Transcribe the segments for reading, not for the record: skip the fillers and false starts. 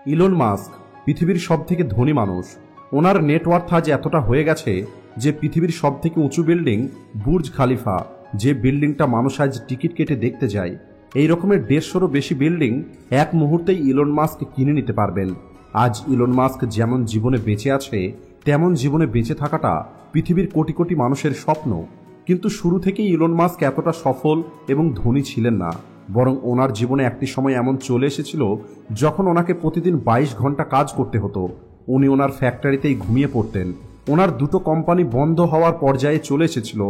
Elon Musk পৃথিবীর সবথেকে ধনী মানুষ। ওনার নেটওয়ার্থ আজ এতটা হয়ে গেছে যে পৃথিবীর সবথেকে উঁচু বিল্ডিং বুর্জ খালিফা, যে বিল্ডিংটা মানুষ আজ টিকিট কেটে দেখতে যায়, এই রকমের 150-রও বেশি বিল্ডিং এক মুহূর্তেই ইলন মাস্ক কিনে নিতে পারবেন। আজ ইলন মাস্ক যেমন জীবনে বেঁচে আছে তেমন জীবনে বেঁচে থাকাটা পৃথিবীর কোটি কোটি মানুষের স্বপ্ন। কিন্তু শুরু থেকেই ইলন মাস্ক এতটা সফল এবং ধনী ছিলেন না, বরং ওনার জীবনে একটি সময় এমন চলে এসেছিল যখন ওনাকে প্রতিদিন 22 ঘন্টা কাজ করতে হতো। উনি ওনার ফ্যাক্টরিতেই ঘুমিয়ে পড়তেন। ওনার 2টো কোম্পানি বন্ধ হওয়ার পর্যায়ে চলে এসেছিল,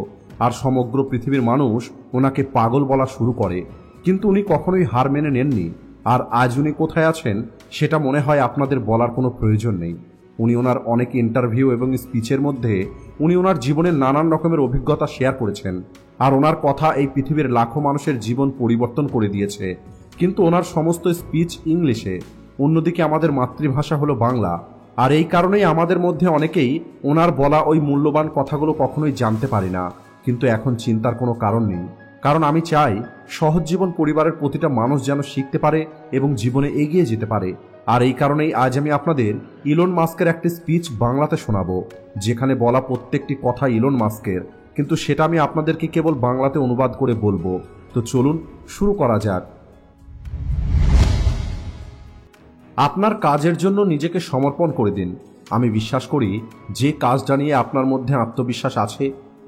আর সমগ্র পৃথিবীর মানুষ ওনাকে পাগল বলা শুরু করে। কিন্তু উনি কখনোই হার মেনে নেননি। আর আজ উনি কোথায় আছেন সেটা মনে হয় আপনাদের বলার কোনো প্রয়োজন নেই। উনি ওনার অনেক ইন্টারভিউ এবং স্পিচের মধ্যে উনি ওনার জীবনের নানান রকমের অভিজ্ঞতা শেয়ার করেছেন, আর ওনার কথা এই পৃথিবীর লাখো মানুষের জীবন পরিবর্তন করে দিয়েছে। কিন্তু ওনার সমস্ত স্পিচ ইংলিশে, অন্যদিকে আমাদের মাতৃভাষা হলো বাংলা। আর এই কারণেই আমাদের মধ্যে অনেকেই ওনার বলা ওই মূল্যবান কথাগুলো কখনোই জানতে পারি না। কিন্তু এখন চিন্তার কোনো কারণ নেই, কারণ আমি চাই সহজ জীবন পরিবারের প্রতিটা মানুষ যেন শিখতে পারে এবং জীবনে এগিয়ে যেতে পারে। আর এই কারণেই আজ আমি আপনাদের ইলন মাস্কের একটি স্পিচ বাংলাতে শোনাবো, যেখানে বলা প্রত্যেকটি কথা ইলন মাস্কের, কিন্তু সেটা আমি আপনাদেরকে কেবল বাংলাতে অনুবাদ করে বলবো। তো চলুন শুরু করা যাক। আপনার কাজের জন্য নিজেকে সমর্পণ করে দিন। আমি বিশ্বাস করি যে কাজটা নিয়ে আপনার মধ্যে আত্মবিশ্বাস আছে,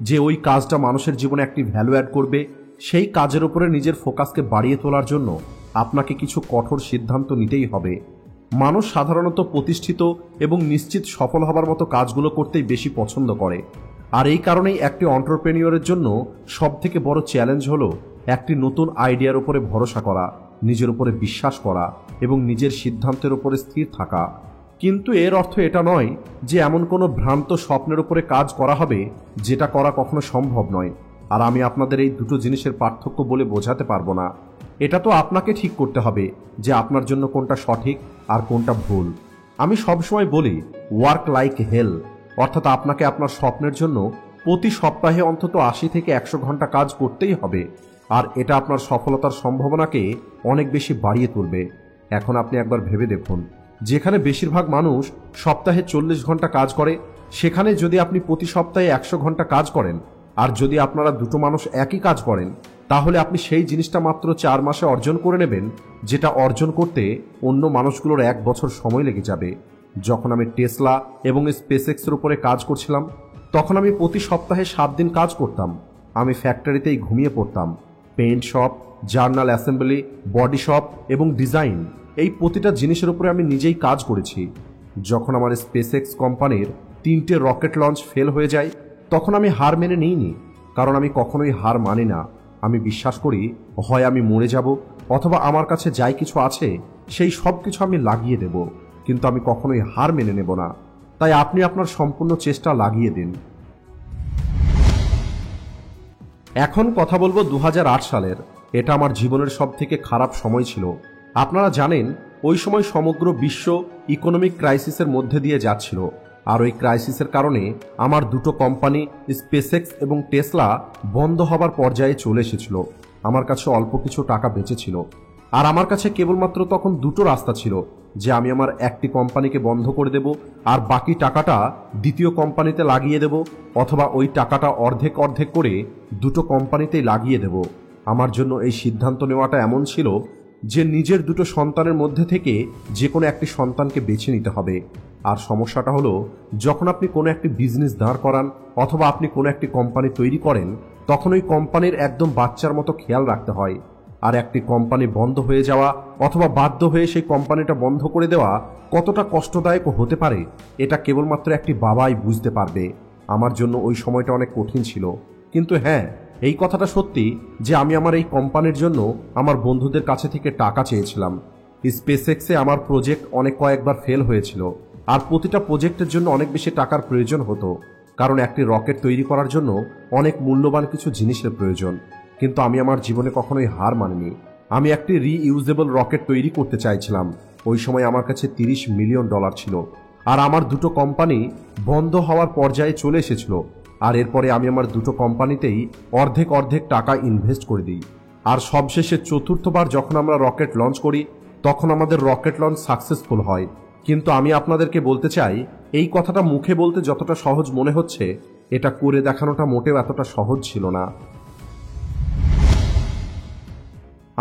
যে ওই কাজটা মানুষের জীবনে একটি ভ্যালু অ্যাড করবে, সেই কাজের উপরে নিজের ফোকাসকে বাড়িয়ে তোলার জন্য আপনাকে কিছু কঠোর সিদ্ধান্ত নিতেই হবে। মানুষ সাধারণত প্রতিষ্ঠিত এবং নিশ্চিত সফল হবার মতো কাজগুলো করতেই বেশি পছন্দ করে। আর এই কারণেই একটি এন্টারপ্রেনিয়রের জন্য সবথেকে বড় চ্যালেঞ্জ হলো একটি নতুন আইডিয়ার উপরে ভরসা করা, নিজের উপরে বিশ্বাস করা এবং নিজের সিদ্ধান্তের উপরে স্থির থাকা। কিন্তু এর অর্থ এটা নয় যে এমন কোনো ভ্রান্ত স্বপ্নের উপরে কাজ করা হবে যেটা করা কখনো সম্ভব নয়। আর আমি আপনাদের এই দুটো জিনিসের পার্থক্য বলে বোঝাতে পারবো না। এটা তো আপনাকে ঠিক করতে হবে যে আপনার জন্য কোনটা সঠিক আর কোনটা ভুল। আমি সবসময় বলি ওয়ার্ক লাইক হেল, অর্থাৎ আপনাকে আপনার স্বপ্নের জন্য প্রতি সপ্তাহে অন্তত 80 থেকে 100 ঘন্টা কাজ করতেই হবে। আর এটা আপনার সফলতার সম্ভাবনাকে অনেক বেশি বাড়িয়ে তুলবে। এখন আপনি একবার ভেবে দেখুন, যেখানে বেশিরভাগ মানুষ সপ্তাহে 40 ঘন্টা কাজ করে, সেখানে যদি আপনি প্রতি সপ্তাহে 100 ঘন্টা কাজ করেন, আর যদি আপনারা দুটো মানুষ একই কাজ করেন, তাহলে আপনি সেই জিনিসটা মাত্র 4 মাসে অর্জন করে নেবেন, যেটা অর্জন করতে অন্য মানুষগুলোর 1 বছর সময় লেগে যাবে। যখন আমি টেসলা এবং স্পেসএক্সের উপরে কাজ করছিলাম, তখন আমি প্রতি সপ্তাহে 7 দিন কাজ করতাম। আমি ফ্যাক্টরিতেই ঘুমিয়ে পড়তাম। Paint shop, journal assembly, body shop এবং ডিজাইন, এই প্রতিটা জিনিসের উপরে আমি নিজেই কাজ করেছি। যখন আমার স্পেসএক্স কোম্পানির 3টে রকেট লঞ্চ ফেল হয়ে যায়, তখন আমি হার মেনে নিইনি, কারণ আমি কখনোই হার মানি না। আমি বিশ্বাস করি হয় আমি মরে যাব, অথবা আমার কাছে যাই কিছু আছে সেই সব কিছু আমি লাগিয়ে দেব, কিন্তু আমি কখনোই হার মেনে নেব না। তাই আপনি আপনার সম্পূর্ণ চেষ্টা লাগিয়ে দিন। এখন কথা বলবো 2008 সালের। এটা আমার জীবনের সব থেকে খারাপ সময় ছিল। আপনারা জানেন ওই সময় সমগ্র বিশ্ব ইকোনমিক ক্রাইসিসের মধ্যে দিয়ে যাচ্ছিল, আর ওই ক্রাইসিসের কারণে আমার 2টো কোম্পানি স্পেসএক্স এবং টেসলা বন্ধ হবার পর্যায়ে চলে এসেছিল। আমার কাছে অল্প কিছু টাকা বেঁচেছিল, আর আমার কাছে কেবলমাত্র তখন 2টো রাস্তা ছিল, যে আমি আমার একটি কোম্পানিকে বন্ধ করে দেব আর বাকি টাকাটা দ্বিতীয় কোম্পানিতে লাগিয়ে দেব, অথবা ওই টাকাটা অর্ধেক অর্ধেক করে 2টো কোম্পানিতেই লাগিয়ে দেব। আমার জন্য এই সিদ্ধান্ত নেওয়াটা এমন ছিল যে নিজের 2টো সন্তানের মধ্যে থেকে যে কোনো একটি সন্তানকে বেছে নিতে হবে। আর সমস্যাটা হলো, যখন আপনি কোনো একটি বিজনেস দাঁড় করান অথবা আপনি কোনো একটি কোম্পানি তৈরি করেন, তখন ওই কোম্পানির একদম বাচ্চার মতো খেয়াল রাখতে হয়। আর একটি কোম্পানি বন্ধ হয়ে যাওয়া অথবা বাধ্য হয়ে সেই কোম্পানিটা বন্ধ করে দেওয়া কতটা কষ্টদায়ক হতে পারে, এটা কেবলমাত্র একটি বাবাই বুঝতে পারবে। আমার জন্য ওই সময়টা অনেক কঠিন ছিল। কিন্তু হ্যাঁ, এই কথাটা সত্যি যে আমি আমার এই কোম্পানির জন্য আমার বন্ধুদের কাছে থেকে টাকা চেয়েছিলাম। স্পেসএক্সে আমার প্রজেক্ট অনেক কয়েকবার ফেল হয়েছিল, আর প্রতিটা প্রজেক্টের জন্য অনেক বেশি টাকার প্রয়োজন হতো, কারণ একটি রকেট তৈরি করার জন্য অনেক মূল্যবান কিছু জিনিসের প্রয়োজন। কিন্তু আমি আমার জীবনে কখনোই হার মানিনি। আমি একটি রিইউজেবল রকেট তৈরি করতে চাইছিলাম। ওই সময় আমার কাছে $30 মিলিয়ন ছিল, আর আমার 2টো কোম্পানি বন্ধ হওয়ার পর্যায়ে চলে এসেছিল। আর এরপরে আমি আমার 2টো কোম্পানিতেই অর্ধেক অর্ধেক টাকা ইনভেস্ট করে দিই। আর সবশেষে চতুর্থবার যখন আমরা রকেট লঞ্চ করি, তখন আমাদের রকেট লঞ্চ সাকসেসফুল হয়। কিন্তু আমি আপনাদেরকে বলতে চাই, এই কথাটা মুখে বলতে যতটা সহজ মনে হচ্ছে, এটা করে দেখানোটা মোটেও এতটা সহজ ছিল না।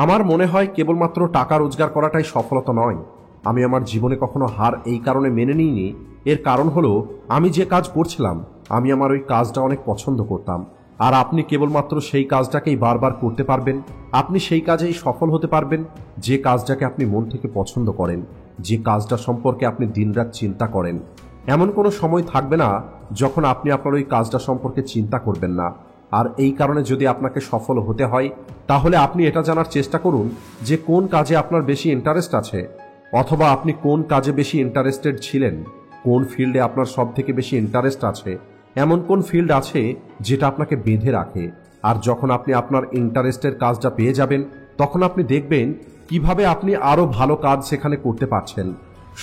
আমার মনে হয় কেবলমাত্র টাকা রোজগার করাটাই সফলতা নয়। আমি আমার জীবনে কখনো হার এই কারণে মেনে নিইনি। এর কারণ হলো, আমি যে কাজ করছিলাম, আমি আমার ওই কাজটা অনেক পছন্দ করতাম। আর আপনি কেবলমাত্র সেই কাজটাকেই বারবার করতে পারবেন, আপনি সেই কাজেই সফল হতে পারবেন যে কাজটাকে আপনি মন থেকে পছন্দ করেন, যে কাজটা সম্পর্কে আপনি দিনরাত চিন্তা করেন। এমন কোনো সময় থাকবে না যখন আপনি আপনার ওই কাজটা সম্পর্কে চিন্তা করবেন না। আর এই কারণে যদি আপনাকে সফল হতে হয়, তাহলে আপনি এটা জানার চেষ্টা করুন যে কোন কাজে আপনার বেশি ইন্টারেস্ট আছে, অথবা আপনি কোন কাজে বেশি ইন্টারেস্টেড ছিলেন, কোন ফিল্ডে আপনার সব থেকে বেশি ইন্টারেস্ট আছে। এমন কোন ফিল্ড আছে যেটা আপনাকে বেঁধে রাখে। আর যখন আপনি আপনার ইন্টারেস্টের কাজটা পেয়ে যাবেন, তখন আপনি দেখবেন কিভাবে আপনি আরও ভালো কাজ সেখানে করতে পারছেন।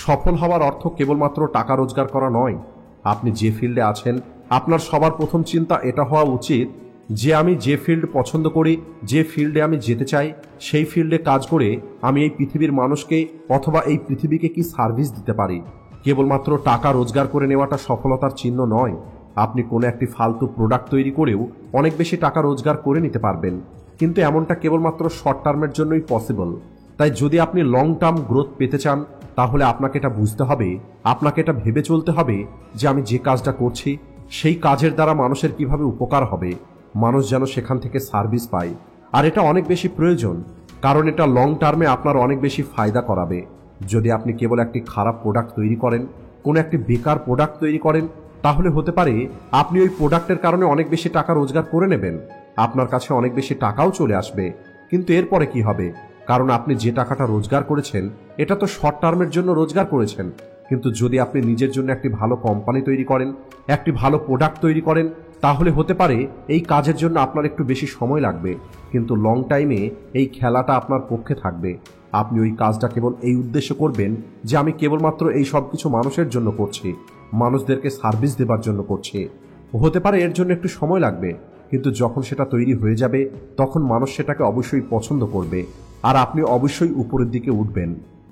সফল হওয়ার অর্থ কেবলমাত্র টাকা রোজগার করা নয়। আপনি যে ফিল্ডে আছেন, আপনার সবার প্রথম চিন্তা এটা হওয়া উচিত যে আমি যে ফিল্ড পছন্দ করি, যে ফিল্ডে আমি যেতে চাই, সেই ফিল্ডে কাজ করে আমি এই পৃথিবীর মানুষকে অথবা এই পৃথিবীকে কি সার্ভিস দিতে পারি। কেবলমাত্র টাকা রোজগার করে নেওয়াটা সফলতার চিহ্ন নয়। আপনি কোনো একটি ফালতু প্রোডাক্ট তৈরি করেও অনেক বেশি টাকা রোজগার করে নিতে পারবেন, কিন্তু এমনটা কেবলমাত্র শর্ট টার্মের জন্যই পসিবল। তাই যদি আপনি লং টার্ম গ্রোথ পেতে চান, তাহলে আপনাকে এটা বুঝতে হবে, আপনাকে এটা ভেবে চলতে হবে যে আমি যে কাজটা করছি, সেই কাজের দ্বারা মানুষের কিভাবে উপকার হবে, মানুষ যেন সেখান থেকে সার্ভিস পায়। আর এটা অনেক বেশি প্রয়োজন, কারণ এটা লং টার্মে আপনার অনেক বেশি ফায়দা করাবে। যদি আপনি কেবল একটি খারাপ প্রোডাক্ট তৈরি করেন, কোনো একটি বেকার প্রোডাক্ট তৈরি করেন, তাহলে হতে পারে আপনি ওই প্রোডাক্টের কারণে অনেক বেশি টাকা রোজগার করে নেবেন, আপনার কাছে অনেক বেশি টাকাও চলে আসবে। কিন্তু এরপরে কি হবে? কারণ আপনি যে টাকাটা রোজগার করেছেন, এটা তো শর্ট টার্মের জন্য রোজগার করেছেন। কিন্তু যদি আপনি নিজের জন্য একটি ভালো কোম্পানি তৈরি করেন, একটি ভালো প্রোডাক্ট তৈরি করেন, তাহলে হতে পারে এই কাজের জন্য আপনার একটু বেশি সময় লাগবে, কিন্তু লং টাইমে এই খেলাটা আপনার পক্ষে থাকবে। আপনি ওই কাজটা কেবল এই উদ্দেশ্যে করবেন যে আমি কেবলমাত্র এই সব কিছু মানুষের জন্য করছি, মানুষদেরকে সার্ভিস দেবার জন্য করছি। হতে পারে এর জন্য একটু সময় লাগবে, কিন্তু যখন সেটা তৈরি হয়ে যাবে, তখন মানুষ সেটাকে অবশ্যই পছন্দ করবে, আর আপনি অবশ্যই উপরের দিকে উঠবেন।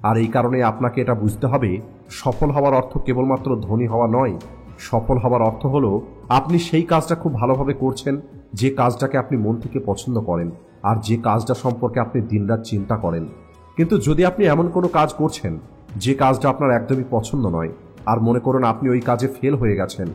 আর এই কারণে আপনাকে এটা বুঝতে হবে, সফল হওয়ার অর্থ কেবলমাত্র ধনী হওয়া নয়। সফল হওয়ার অর্থ হলো আপনি সেই কাজটা খুব ভালোভাবে করছেন, যে কাজটাকে আপনি মন থেকে পছন্দ করেন, আর যে কাজটা সম্পর্কে আপনি দিনরাত চিন্তা করেন। কিন্তু যদি আপনি এমন কোনো কাজ করছেন যে কাজটা আপনার একদমই পছন্দ নয়, আর মনে করুন আপনি ওই কাজে ফেল হয়ে গেছেন,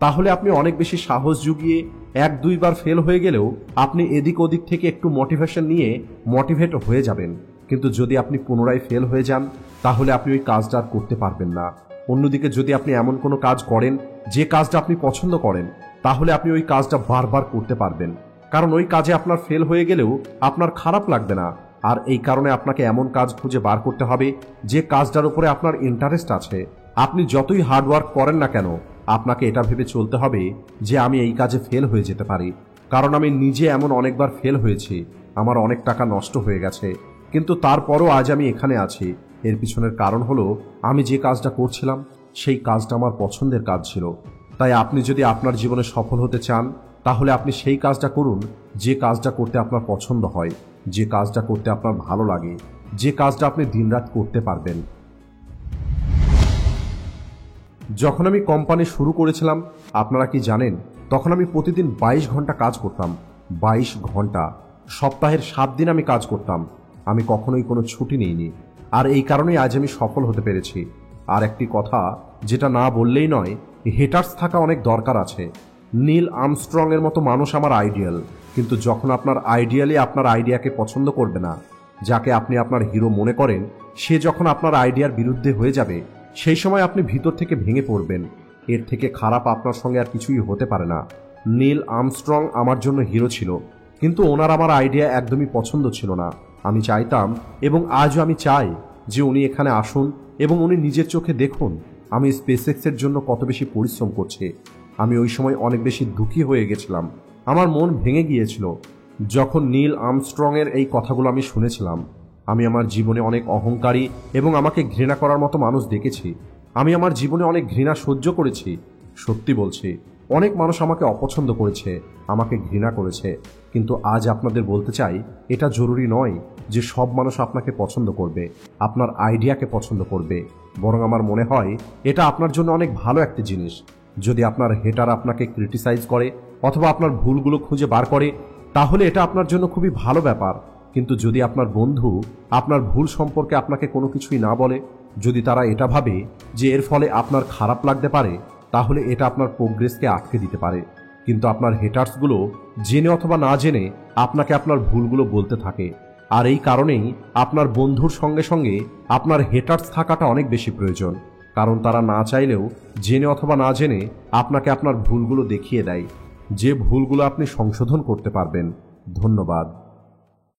তাহলে আপনি অনেক বেশি সাহস জুগিয়ে 1-2 বার ফেল হয়ে গেলেও আপনি এদিক ওদিক থেকে একটু মোটিভেশন নিয়ে মোটিভেট হয়ে যাবেন। কিন্তু যদি আপনি পুনরায় ফেল হয়ে যান, তাহলে আপনি ওই কাজটা আর করতে পারবেন না। অন্যদিকে যদি আপনি এমন কোনো কাজ করেন যে কাজটা আপনি পছন্দ করেন, তাহলে আপনি ওই কাজটা বারবার করতে পারবেন, কারণ ওই কাজে আপনার ফেল হয়ে গেলেও আপনার খারাপ লাগবে না। আর এই কারণে আপনাকে এমন কাজ খুঁজে বার করতে হবে যে কাজটার উপরে আপনার ইন্টারেস্ট আছে। আপনি যতই হার্ডওয়ার্ক করেন না কেন, আপনাকে এটা ভেবে চলতে হবে যে আমি এই কাজে ফেল হয়ে যেতে পারি, কারণ আমি নিজে এমন অনেকবার ফেল হয়েছি, আমার অনেক টাকা নষ্ট হয়ে গেছে, কিন্তু তারপরও আজ আমি এখানে আছি। এর পিছনের কারণ হলো আমি যে কাজটা করছিলাম সেই কাজটা আমার পছন্দের কাজ ছিল। তাই আপনি যদি আপনার জীবনে সফল হতে চান, তাহলে আপনি সেই কাজটা করুন যে কাজটা করতে আপনার পছন্দ হয়, যে কাজটা করতে আপনার ভালো লাগে, যে কাজটা আপনি দিনরাত করতে পারবেন। যখন আমি কোম্পানি শুরু করেছিলাম, আপনারা কি জানেন, তখন আমি প্রতিদিন 22 ঘন্টা কাজ করতাম। 22 ঘন্টা, সপ্তাহের 7 দিন আমি কাজ করতাম। আমি কখনোই কোনো ছুটি নিইনি। আর এই কারণেই আজ আমি সফল হতে পেরেছি। আর একটি কথা যেটা না বললেই নয়, হেটার্স থাকা অনেক দরকার আছে। নীল আর্মস্ট্রং এর মতো মানুষ আমার আইডিয়াল, কিন্তু যখন আপনার আইডিয়ালি আপনার আইডিয়াকে পছন্দ করবে না, যাকে আপনি আপনার হিরো মনে করেন, সে যখন আপনার আইডিয়ার বিরুদ্ধে হয়ে যাবে, সেই সময় আপনি ভিতর থেকে ভেঙে পড়বেন। এর থেকে খারাপ আপনার সঙ্গে আর কিছুই হতে পারে না। নীল আর্মস্ট্রং আমার জন্য হিরো ছিল, কিন্তু ওনার আমার আইডিয়া একদমই পছন্দ ছিল না। আমি চাইতাম, এবং আজও আমি চাই, যে উনি এখানে আসুন এবং উনি নিজের চোখে দেখুন আমি স্পেসএক্সের জন্য কত বেশি পরিশ্রম করছি। আমি ওই সময় অনেক বেশি দুঃখী হয়ে গেছিলাম, আমার মন ভেঙে গিয়েছিল যখন নীল আর্মস্ট্রং এর এই কথাগুলো আমি শুনেছিলাম। আমি আমার জীবনে অনেক অহংকারী এবং আমাকে ঘৃণা করার মতো মানুষ দেখেছি। আমি আমার জীবনে অনেক ঘৃণা সহ্য করেছি। সত্যি বলছি, অনেক মানুষ আমাকে অপছন্দ করেছে, আমাকে ঘৃণা করেছে, কিন্তু আজ আপনাদের বলতে চাই এটা জরুরি নয় যে সব মানুষ আপনাকে পছন্দ করবে, আপনার আইডিয়াকে পছন্দ করবে। বরং আমার মনে হয় এটা আপনার জন্য অনেক ভালো একটা জিনিস। যদি আপনার হেটার আপনাকে ক্রিটিসাইজ করে অথবা আপনার ভুলগুলো খুঁজে বার করে, তাহলে এটা আপনার জন্য খুবই ভালো ব্যাপার। কিন্তু যদি আপনার বন্ধু আপনার ভুল সম্পর্কে আপনাকে কোনো কিছুই না বলে, যদি তারা এটা ভাবে যে এর ফলে আপনার খারাপ লাগতে পারে, তাহলে এটা আপনার প্রোগ্রেসকে আটকে দিতে পারে। কিন্তু আপনার হেটার্সগুলো জেনে অথবা না জেনে আপনাকে আপনার ভুলগুলো বলতে থাকে। আর এই কারণেই আপনার বন্ধুর সঙ্গে সঙ্গে আপনার হেটার্স থাকাটা অনেক বেশি প্রয়োজন, কারণ তারা না চাইলেও জেনে অথবা না জেনে আপনাকে আপনার ভুলগুলো দেখিয়ে দেয়, যে ভুলগুলো আপনি সংশোধন করতে পারবেন। ধন্যবাদ।